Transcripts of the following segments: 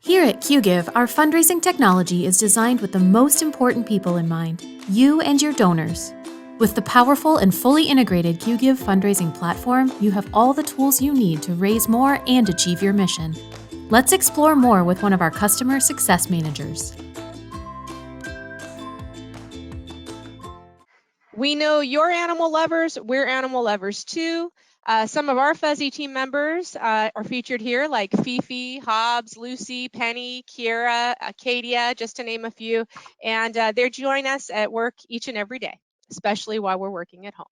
Here at QGive, our fundraising technology is designed with the most important people in mind, you and your donors. With the powerful and fully integrated QGive fundraising platform, you have all the tools you need to raise more and achieve your mission. Let's explore more with one of our customer success managers. We know you're animal lovers, we're animal lovers too. Some of our Fuzzy team members are featured here, like Fifi, Hobbs, Lucy, Penny, Kiera, Acadia, just to name a few. And they join us at work each and every day, especially while we're working at home.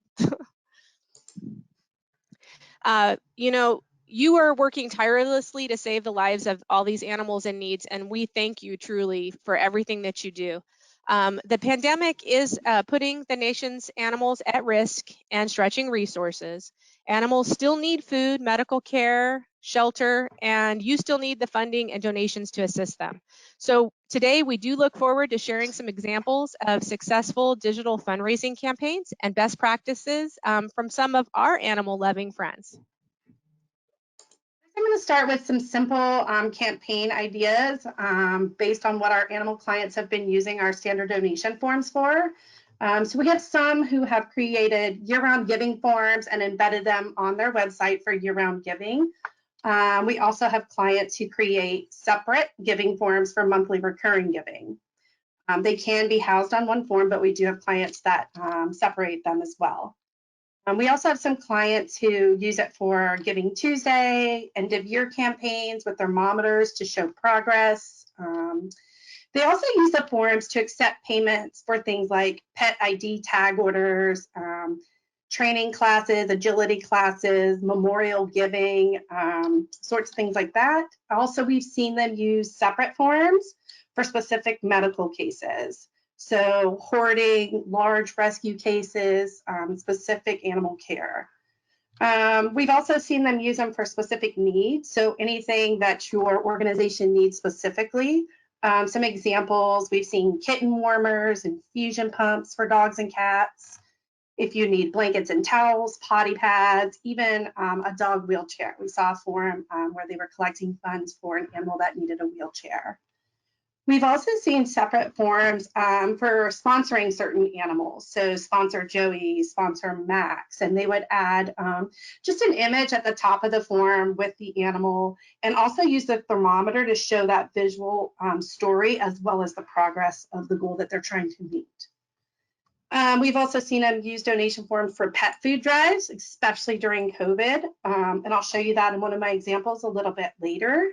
You are working tirelessly to save the lives of all these animals in need, and we thank you truly for everything that you do. The pandemic is putting the nation's animals at risk and stretching resources. Animals still need food, medical care, shelter, and you still need the funding and donations to assist them. So today we do look forward to sharing some examples of successful digital fundraising campaigns and best practices from some of our animal-loving friends. I'm going to start with some simple campaign ideas based on what our animal clients have been using our standard donation forms for. So we have some who have created year-round giving forms and embedded them on their website for year-round giving. We also have clients who create separate giving forms for monthly recurring giving. They can be housed on one form, but we do have clients that separate them as well. We also have some clients who use it for Giving Tuesday, end of year campaigns with thermometers to show progress. They also use the forms to accept payments for things like pet ID tag orders, training classes, agility classes, memorial giving, sorts of things like that. Also, we've seen them use separate forms for specific medical cases. So hoarding, large rescue cases, specific animal care. We've also seen them use them for specific needs. So anything that your organization needs specifically. Some examples, we've seen kitten warmers, infusion pumps for dogs and cats. If you need blankets and towels, potty pads, even a dog wheelchair. We saw a forum where they were collecting funds for an animal that needed a wheelchair. We've also seen separate forms for sponsoring certain animals. So sponsor Joey, sponsor Max, and they would add just an image at the top of the form with the animal and also use the thermometer to show that visual story as well as the progress of the goal that they're trying to meet. We've also seen them use donation forms for pet food drives, especially during COVID. And I'll show you that in one of my examples a little bit later.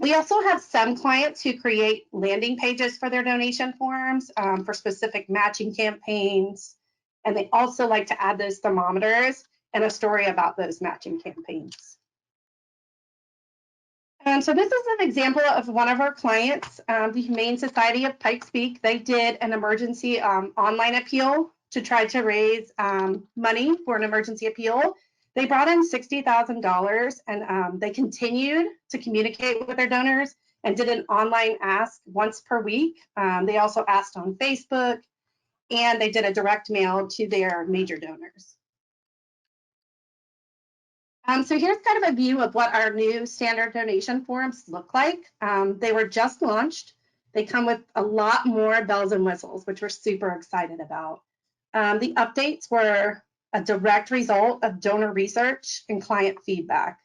We also have some clients who create landing pages for their donation forms for specific matching campaigns. And they also like to add those thermometers and a story about those matching campaigns. So this is an example of one of our clients, the Humane Society of Pikes Peak. They did an emergency online appeal to try to raise money for an emergency appeal. They brought in $60,000 and they continued to communicate with their donors and did an online ask once per week. They also asked on Facebook and they did a direct mail to their major donors. So here's kind of a view of what our new standard donation forms look like. They were just launched. They come with a lot more bells and whistles, which we're super excited about. The updates were a direct result of donor research and client feedback.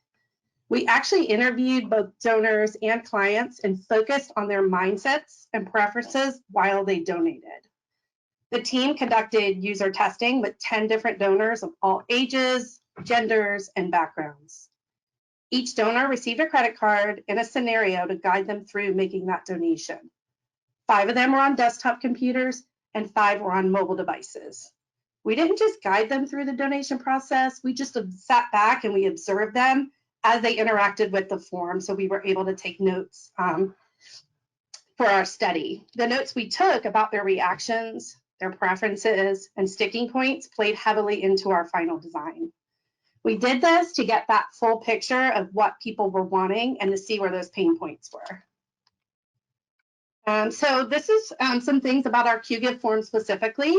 We actually interviewed both donors and clients and focused on their mindsets and preferences while they donated. The team conducted user testing with 10 different donors of all ages, genders, and backgrounds. Each donor received a credit card and a scenario to guide them through making that donation. 5 of them were on desktop computers and 5 were on mobile devices. We didn't just guide them through the donation process, we just sat back and we observed them as they interacted with the form, so we were able to take notes for our study. The notes we took about their reactions, their preferences, and sticking points played heavily into our final design. We did this to get that full picture of what people were wanting and to see where those pain points were. So this is some things about our QGive form specifically.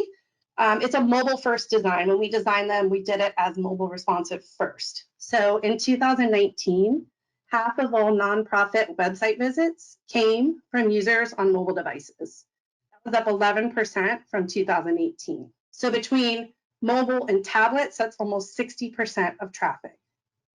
It's a mobile first design. When we designed them, we did it as mobile responsive first. So in 2019, half of all nonprofit website visits came from users on mobile devices. That was up 11% from 2018. So between mobile and tablets, that's almost 60% of traffic.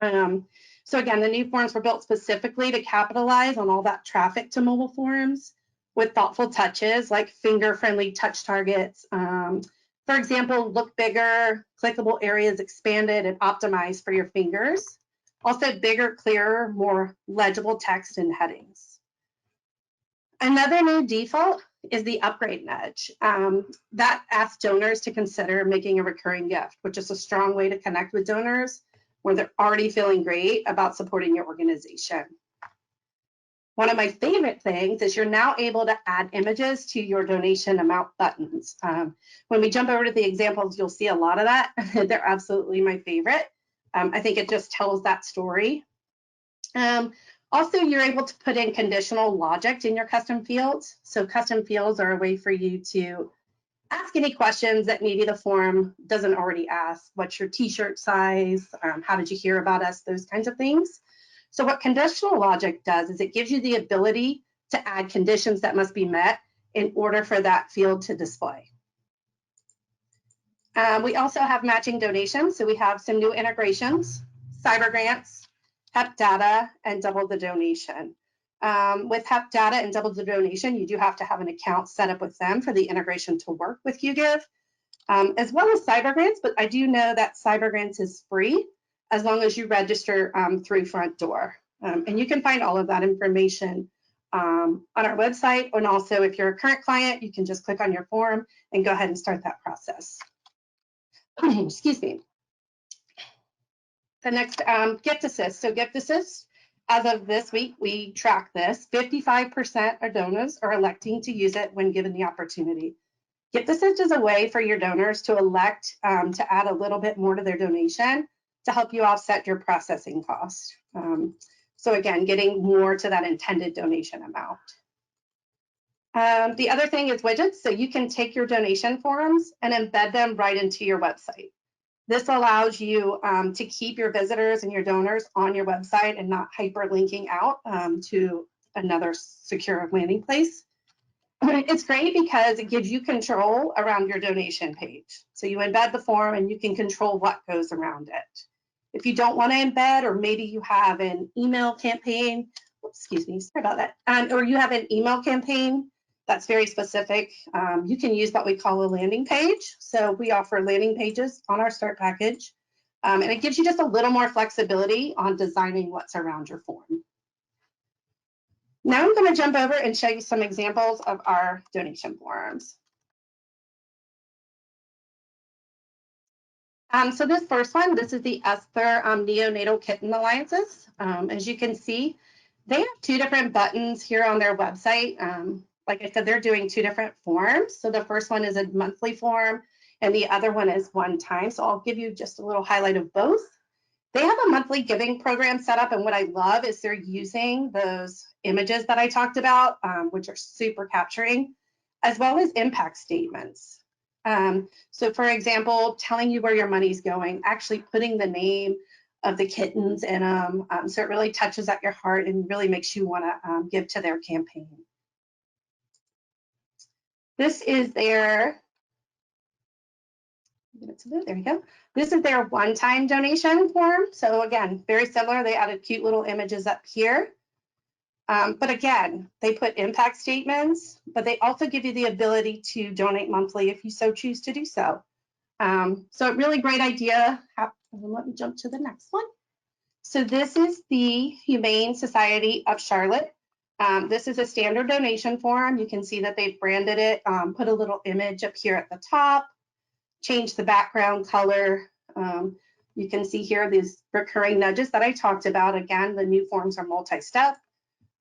So again, the new forms were built specifically to capitalize on all that traffic to mobile forms with thoughtful touches like finger-friendly touch targets. For example, look bigger, clickable areas expanded and optimized for your fingers. Also bigger, clearer, more legible text and headings. Another new default is the upgrade nudge. That asks donors to consider making a recurring gift, which is a strong way to connect with donors where they're already feeling great about supporting your organization. One of my favorite things is you're now able to add images to your donation amount buttons. When we jump over to the examples, you'll see a lot of that. They're absolutely my favorite. I think it just tells that story. Also, you're able to put in conditional logic in your custom fields. So custom fields are a way for you to ask any questions that maybe the form doesn't already ask. What's your t-shirt size? How did you hear about us? Those kinds of things. So what conditional logic does is it gives you the ability to add conditions that must be met in order for that field to display. We also have matching donations. So we have some new integrations, cyber grants, HEP data, and double the donation. With HEP data and double the donation, you do have to have an account set up with them for the integration to work with QGive, as well as cyber grants, but I do know that cyber grants is free as long as you register through Front Door. And you can find all of that information on our website. And also, if you're a current client, you can just click on your form and go ahead and start that process. Excuse me. The next, Gift Assist. So Gift Assist, as of this week, we track this. 55% of donors are electing to use it when given the opportunity. Gift Assist is a way for your donors to elect to add a little bit more to their donation to help you offset your processing cost. So again, getting more to that intended donation amount. The other thing is widgets. So you can take your donation forms and embed them right into your website. This allows you to keep your visitors and your donors on your website and not hyperlinking out to another secure landing place. It's great because it gives you control around your donation page. So you embed the form and you can control what goes around it. If you don't want to embed, or maybe you have an email campaign, excuse me, sorry about that, or you have an email campaign that's very specific, you can use what we call a landing page. So we offer landing pages on our start package, and it gives you just a little more flexibility on designing what's around your form. Now I'm going to jump over and show you some examples of our donation forms. So this first one, this is the Esther Neonatal Kitten Alliances. As you can see, they have two different buttons here on their website. Like I said, they're doing two different forms. So the first one is a monthly form and the other one is one time. So I'll give you just a little highlight of both. They have a monthly giving program set up, and what I love is they're using those images that I talked about, which are super capturing, as well as impact statements. So for example, telling you where your money's going, actually putting the name of the kittens in them, so it really touches at your heart and really makes you want to give to their campaign. This is their, there you go. This is their one-time donation form. So again, very similar. They added cute little images up here. But again, they put impact statements, but they also give you the ability to donate monthly if you so choose to do so. So a really great idea. Let me jump to the next one. So this is the Humane Society of Charlotte. This is a standard donation form. You can see that they've branded it, put a little image up here at the top, change the background color. You can see here these recurring nudges that I talked about. Again, the new forms are multi-step.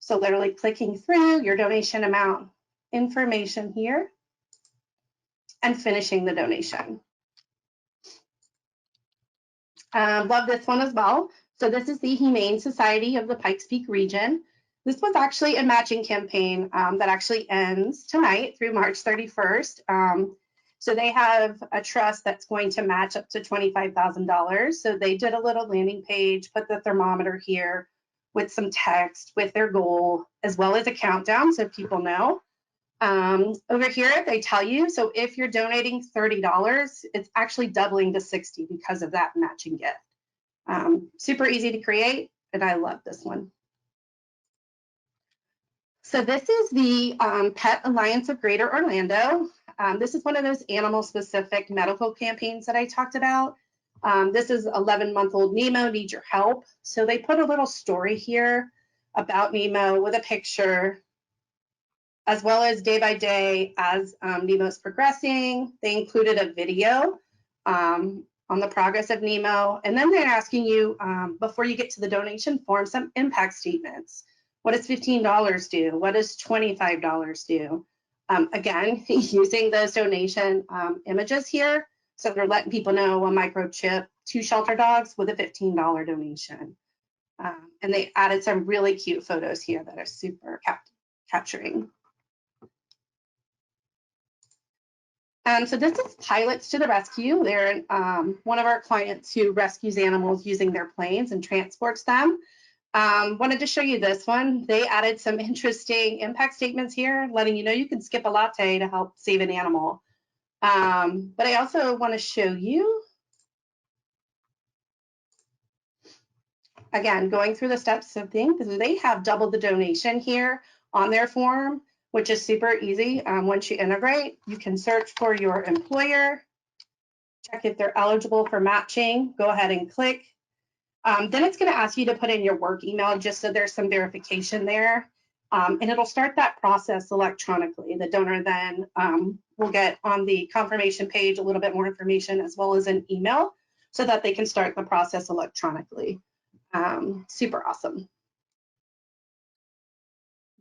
So literally clicking through your donation amount information here and finishing the donation. Love this one as well. So this is the Humane Society of the Pikes Peak region. This was actually a matching campaign that actually ends tonight through March 31st. So they have a trust that's going to match up to $25,000. So they did a little landing page, put the thermometer here, with some text with their goal, as well as a countdown so people know. Over here, they tell you, so if you're donating $30, it's actually doubling to $60 because of that matching gift. Super easy to create, and I love this one. So this is the Pet Alliance of Greater Orlando. This is one of those animal-specific medical campaigns that I talked about. This is 11-month-old Nemo needs your help. So they put a little story here about Nemo with a picture, as well as day by day as Nemo's progressing. They included a video on the progress of Nemo. And then they're asking you, before you get to the donation form, some impact statements. What does $15 do? What does $25 do? Again, using those donation images here. So they're letting people know a microchip, 2 shelter dogs with a $15 donation. And they added some really cute photos here that are super capturing. So this is Pilots to the Rescue. They're one of our clients who rescues animals using their planes and transports them. Wanted to show you this one. They added some interesting impact statements here, letting you know you can skip a latte to help save an animal. But I also want to show you, again, going through the steps of things. They have doubled the donation here on their form, which is super easy. Once you integrate, you can search for your employer, check if they're eligible for matching, go ahead and click. Then it's going to ask you to put in your work email just so there's some verification there. And it'll start that process electronically. The donor then will get on the confirmation page a little bit more information as well as an email so that they can start the process electronically. Super awesome.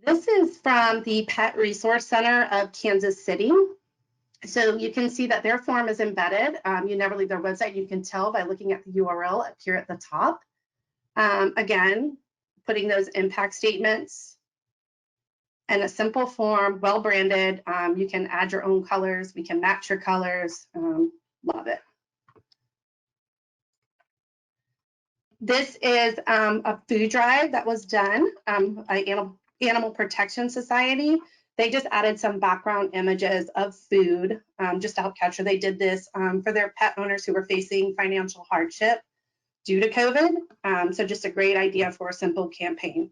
This is from the Pet Resource Center of Kansas City. So you can see that their form is embedded. You never leave their website. You can tell by looking at the URL up here at the top. Again, putting those impact statements in a simple form, well branded. You can add your own colors. We can match your colors. Love it. This is a food drive that was done by Animal Protection Society. They just added some background images of food just to help capture. They did this for their pet owners who were facing financial hardship due to COVID. So just a great idea for a simple campaign.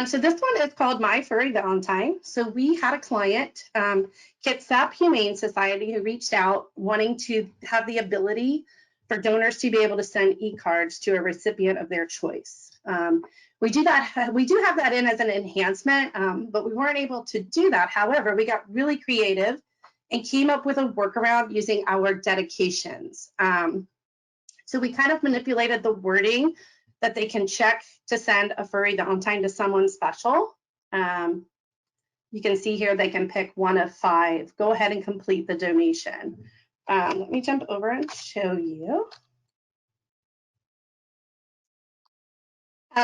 So this one is called My Furry Valentine. So we had a client, Kitsap Humane Society, who reached out wanting to have the ability for donors to be able to send e-cards to a recipient of their choice. We do have that in as an enhancement, but we weren't able to do that. However, we got really creative and came up with a workaround using our dedications. So we kind of manipulated the wording that they can check to send a furry Valentine to someone special. You can see here they can pick one of 5. Go ahead and complete the donation. Let me jump over and show you.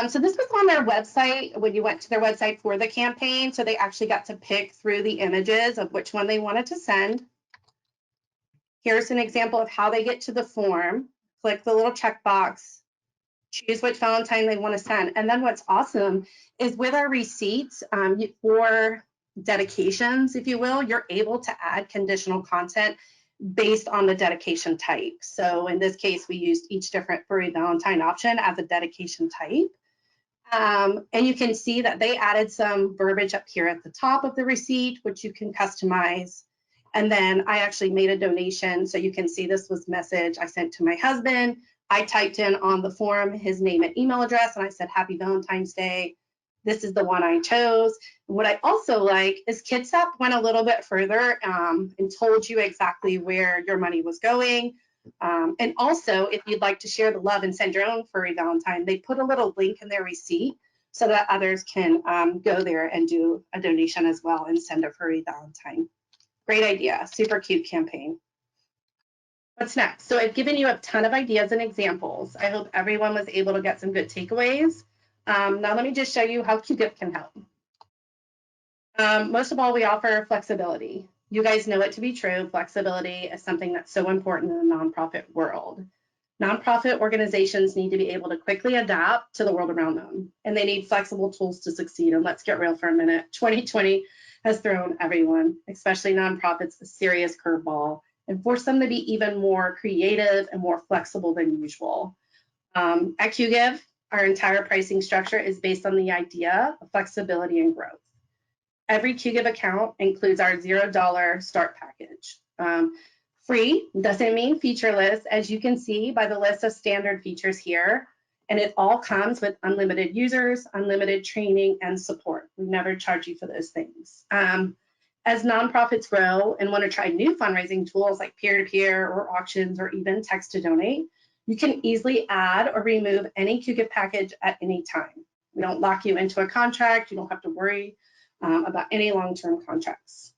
So this was on their website when you went to their website for the campaign. So they actually got to pick through the images of which one they wanted to send. Here's an example of how they get to the form. Click the little checkbox, choose which Valentine they want to send. And then what's awesome is with our receipts for dedications, if you will, you're able to add conditional content based on the dedication type. So in this case, we used each different furry Valentine option as a dedication type. And you can see that they added some verbiage up here at the top of the receipt, which you can customize. And then I actually made a donation. So you can see this was message I sent to my husband. I typed in on the form his name and email address, and I said, Happy Valentine's Day. This is the one I chose. What I also like is Kitsap went a little bit further and told you exactly where your money was going. And also, if you'd like to share the love and send your own furry Valentine, they put a little link in their receipt so that others can go there and do a donation as well and send a furry Valentine. Great idea, super cute campaign. What's next? So I've given you a ton of ideas and examples. I hope everyone was able to get some good takeaways. Now let me just show you how QGIF can help. Most of all, we offer flexibility. You guys know it to be true. Flexibility is something that's so important in the nonprofit world. Nonprofit organizations need to be able to quickly adapt to the world around them, and they need flexible tools to succeed. And let's get real for a minute. 2020 has thrown everyone, especially nonprofits, a serious curveball and forced them to be even more creative and more flexible than usual. At QGive, our entire pricing structure is based on the idea of flexibility and growth. Every QGive account includes our $0 start package. Free doesn't mean featureless, as you can see by the list of standard features here, and it all comes with unlimited users, unlimited training, and support. We never charge you for those things. As nonprofits grow and want to try new fundraising tools like peer-to-peer or auctions or even text to donate, you can easily add or remove any QGive package at any time. We don't lock you into a contract. You don't have to worry about any long-term contracts.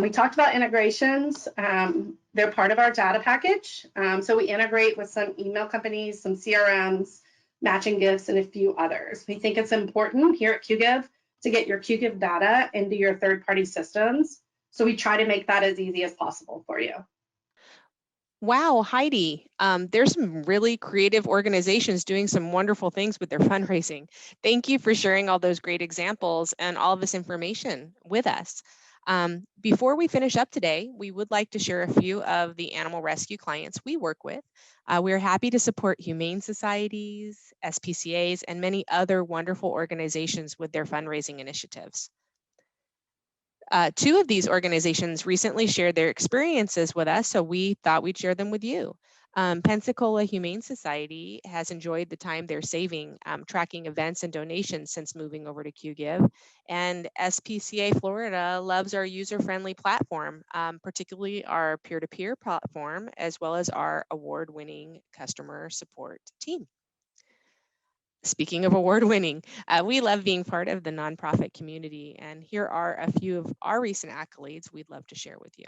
We talked about integrations. They're part of our data package. So we integrate with some email companies, some CRMs, matching gifts, and a few others. We think it's important here at QGive to get your QGive data into your third-party systems. So we try to make that as easy as possible for you. Wow, Heidi, there's some really creative organizations doing some wonderful things with their fundraising. Thank you for sharing all those great examples and all of this information with us. Before we finish up today, we would like to share a few of the animal rescue clients we work with. We're happy to support humane societies, SPCAs, and many other wonderful organizations with their fundraising initiatives. Two of these organizations recently shared their experiences with us, so we thought we'd share them with you. Pensacola Humane Society has enjoyed the time they're saving tracking events and donations since moving over to QGive. And SPCA Florida loves our user-friendly platform, particularly our peer-to-peer platform, as well as our award-winning customer support team. Speaking of award-winning, we love being part of the nonprofit community, and here are a few of our recent accolades we'd love to share with you.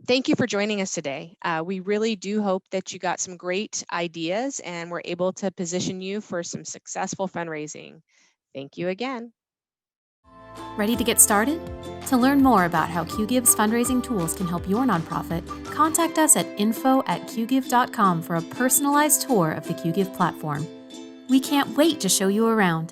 Thank you for joining us today. We really do hope that you got some great ideas and we're able to position you for some successful fundraising. Thank you again. Ready to get started? To learn more about how QGive's fundraising tools can help your nonprofit, contact us at info@qgive.com for a personalized tour of the QGive platform. We can't wait to show you around.